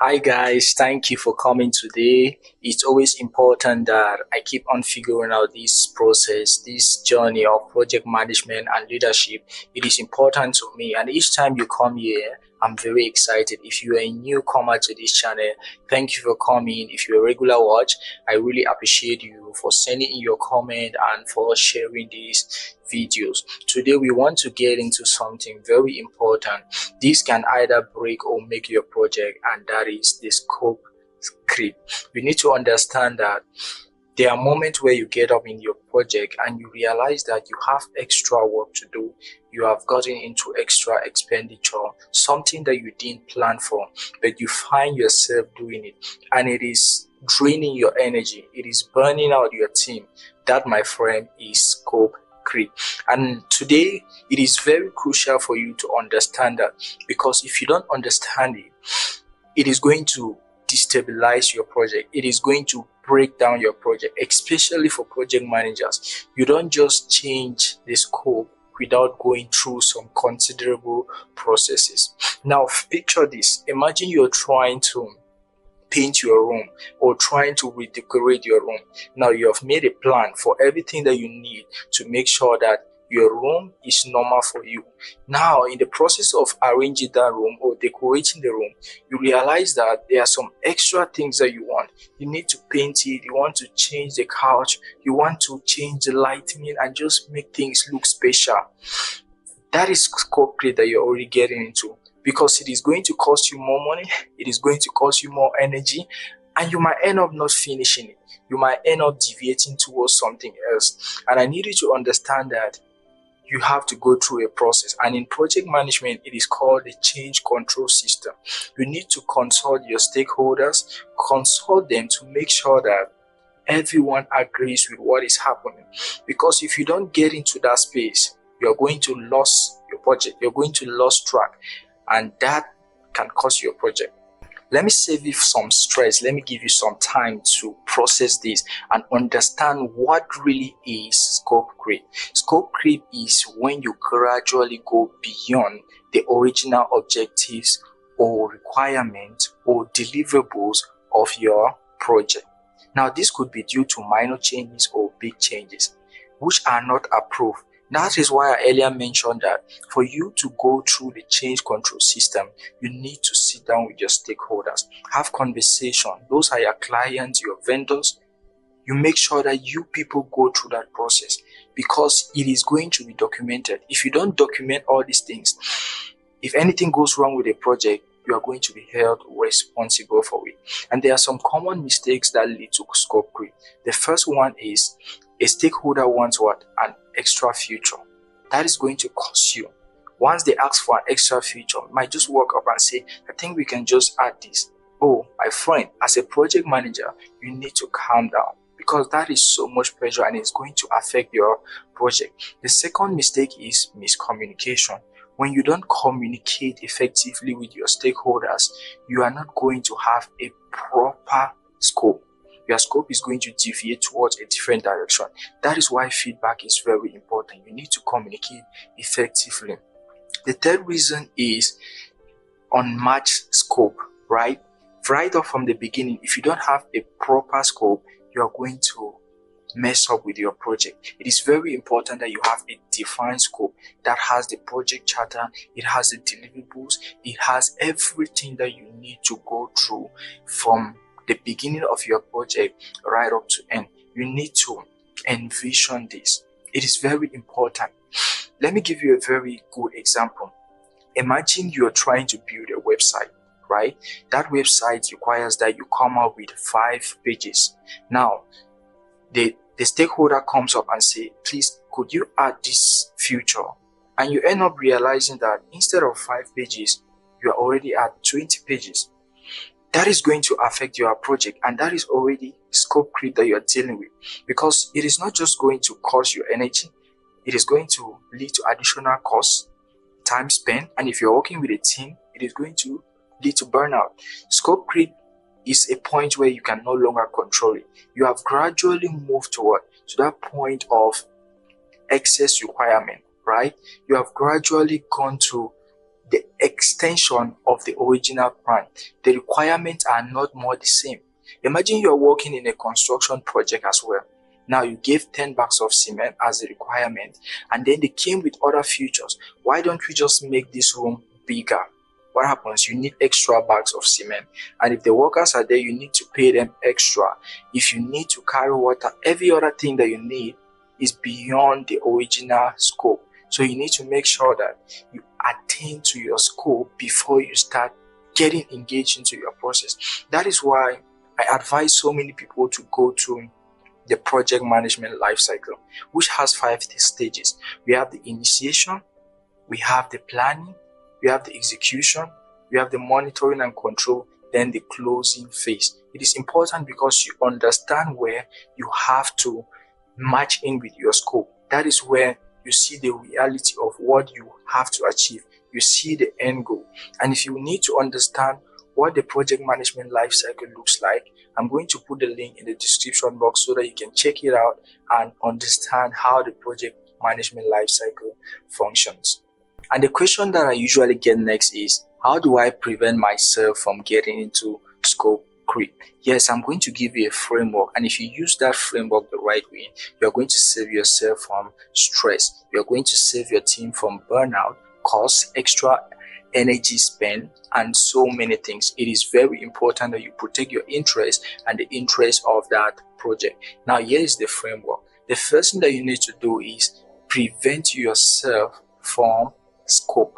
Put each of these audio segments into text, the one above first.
Hi guys, thank you for coming today. It's always important that I keep on figuring out this process, this journey of project management and leadership. It is important to me, and each time you come here, I'm very excited. If you are a newcomer to this channel, thank you for coming. If you're a regular watch, I really appreciate you for sending in your comment and for sharing these videos. Today we want to get into something very important. This can either break or make your project, and that is the scope creep. You need to understand that there are moments where you get up in your project and you realize that you have extra work to do. You have gotten into extra expenditure, something that you didn't plan for, but you find yourself doing it, and it is draining your energy. It is burning out your team. That, my friend, is scope creep. And today, it is very crucial for you to understand that, because if you don't understand it, it is going to destabilize your project. It is going to break down your project, especially for project managers. You don't just change the scope without going through some considerable processes. Now, picture this. Imagine you're trying to paint your room or trying to redecorate your room. Now you have made a plan for everything that you need to make sure that your room is normal for you. Now, in the process of arranging that room or decorating the room, you realize that there are some extra things that you want. You need to paint it, you want to change the couch, you want to change the lighting and just make things look special. That is scope creep that you're already getting into, because it is going to cost you more money, it is going to cost you more energy, and you might end up not finishing it. You might end up deviating towards something else. And I need you to understand that you have to go through a process, and in project management it is called the change control system. You need to consult your stakeholders, consult them to make sure that everyone agrees with what is happening, because if you don't get into that space, you're going to lose your project, you're going to lose track, and that can cost your project. Let me save you some stress. Let me give you some time to process this and understand what really is scope creep. Scope creep is when you gradually go beyond the original objectives or requirements or deliverables of your project. Now, this could be due to minor changes or big changes which are not approved. That is why I earlier mentioned that for you to go through the change control system, you need to sit down with your stakeholders, have conversation. Those are your clients, your vendors. You make sure that you people go through that process, because it is going to be documented. If you don't document all these things, if anything goes wrong with a project, you are going to be held responsible for it. And there are some common mistakes that lead to scope creep. The first one is a stakeholder wants what? An extra feature. That is going to cost you. Once they ask for an extra feature, you might just walk up and say, I think we can just add this. Oh, my friend, as a project manager, you need to calm down, because that is so much pressure and it's going to affect your project. The second mistake is miscommunication. When you don't communicate effectively with your stakeholders, you are not going to have a proper scope. Your scope is going to deviate towards a different direction. That is why feedback is very important. You need to communicate effectively. The third reason is unmatched scope, right? Right off from the beginning, if you don't have a proper scope, you are going to mess up with your project. It is very important that you have a defined scope that has the project charter, it has the deliverables, it has everything that you need to go through from the beginning of your project right up to end. You need to envision this. It is very important. Let me give you a very good example. Imagine you're trying to build a website, right? That website requires that you come up with 5 pages. Now, the stakeholder comes up and say, please, could you add this feature? And you end up realizing that instead of 5 pages, you are already at 20 pages. That is going to affect your project, and that is already scope creep that you are dealing with, because it is not just going to cost you energy, it is going to lead to additional costs, time spent, and if you're working with a team, it is going to lead to burnout. Scope creep is a point where you can no longer control it. You have gradually moved toward to that point of excess requirement, right? You have gradually gone to the extension of the original plan. The requirements are not more the same. Imagine you're working in a construction project as well. Now you gave 10 bags of cement as a requirement, and then they came with other features. Why don't we just make this room bigger? What happens? You need extra bags of cement, and if the workers are there, you need to pay them extra. If you need to carry water, every other thing that you need is beyond the original scope. So you need to make sure that you attain to your scope before you start getting engaged into your process. That is why I advise so many people to go to the project management life cycle, which has 5 stages. We have the initiation, we have the planning, we have the execution, we have the monitoring and control, then the closing phase. It is important because you understand where you have to match in with your scope. That is where you see the reality of what you have to achieve. You see the end goal. And if you need to understand what the project management life cycle looks like, I'm going to put the link in the description box so that you can check it out and understand how the project management life cycle functions. And the question that I usually get next is, how do I prevent myself from getting into scope creep? Yes, I'm going to give you a framework, and if you use that framework the right way, you're going to save yourself from stress. You're going to save your team from burnout, cost, extra energy spent, and so many things. It is very important that you protect your interest and the interest of that project. Now, here is the framework. The first thing that you need to do is prevent yourself from scope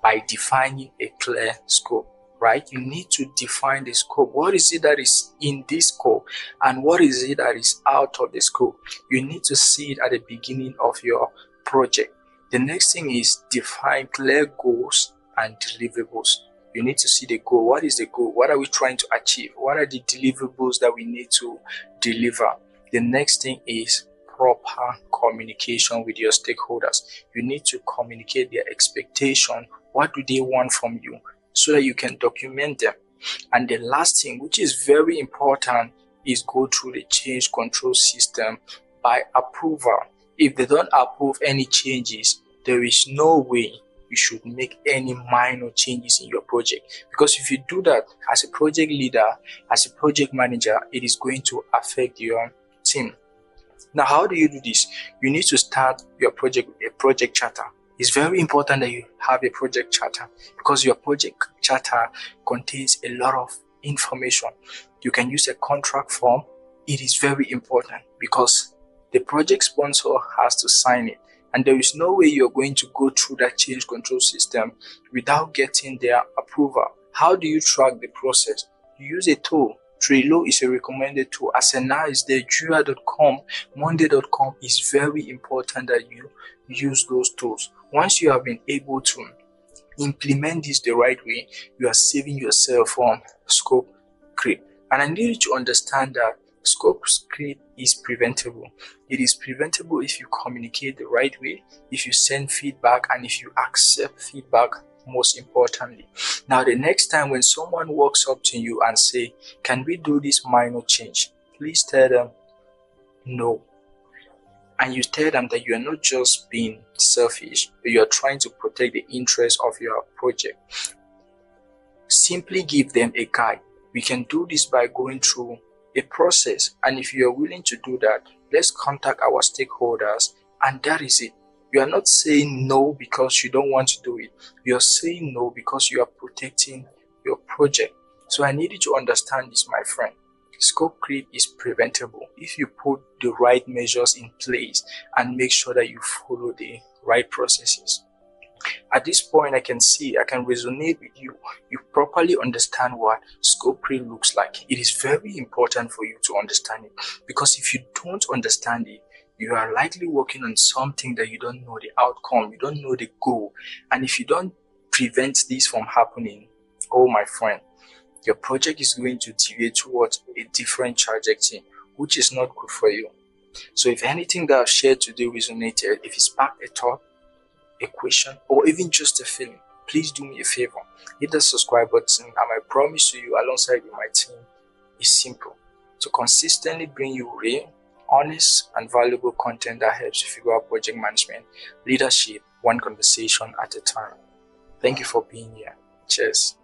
by defining a clear scope, right? You need to define the scope. What is it that is in this scope and what is it that is out of the scope? You need to see it at the beginning of your project. The next thing is define clear goals and deliverables. You need to see the goal. What is the goal? What are we trying to achieve? What are the deliverables that we need to deliver? The next thing is proper communication with your stakeholders. You need to communicate their expectation. What do they want from you so that you can document them? And the last thing, which is very important, is go through the change control system by approval. If they don't approve any changes, there is no way you should make any minor changes in your project, because if you do that as a project leader, as a project manager, it is going to affect your team. Now, how do you do this? You need to start your project with a project charter. It's very important that you have a project charter, because your project charter contains a lot of information. You can use a contract form. It is very important because the project sponsor has to sign it. And there is no way you're going to go through that change control system without getting their approval. How do you track the process? You use a tool. Trello is a recommended tool. Asana is there. Jira.com, Monday.com. It's very important that you use those tools. Once you have been able to implement this the right way, you are saving yourself from scope creep. And I need you to understand that scope creep is preventable. It is preventable if you communicate the right way, if you send feedback, and if you accept feedback, most importantly. Now, the next time when someone walks up to you and say, can we do this minor change? Please tell them no. And you tell them that you are not just being selfish, but you are trying to protect the interest of your project. Simply give them a guide. We can do this by going through a process, and if you are willing to do that, let's contact our stakeholders, and that is it. You are not saying no because you don't want to do it. You are saying no because you are protecting your project. So I need you to understand this, my friend. Scope creep is preventable if you put the right measures in place and make sure that you follow the right processes. At this point, I can resonate with you. You properly understand what scope creep looks like. It is very important for you to understand it, because if you don't understand it, you are likely working on something that you don't know the outcome, you don't know the goal. And if you don't prevent this from happening, oh my friend, your project is going to deviate towards a different trajectory, which is not good for you. So if anything that I've shared today resonated, if it sparked a thought, a question, or even just a feeling, please do me a favor. Hit the subscribe button, and my promise to you alongside with my team is simple: to consistently bring you real, honest, and valuable content that helps you figure out project management, leadership, one conversation at a time. Thank you for being here. Cheers.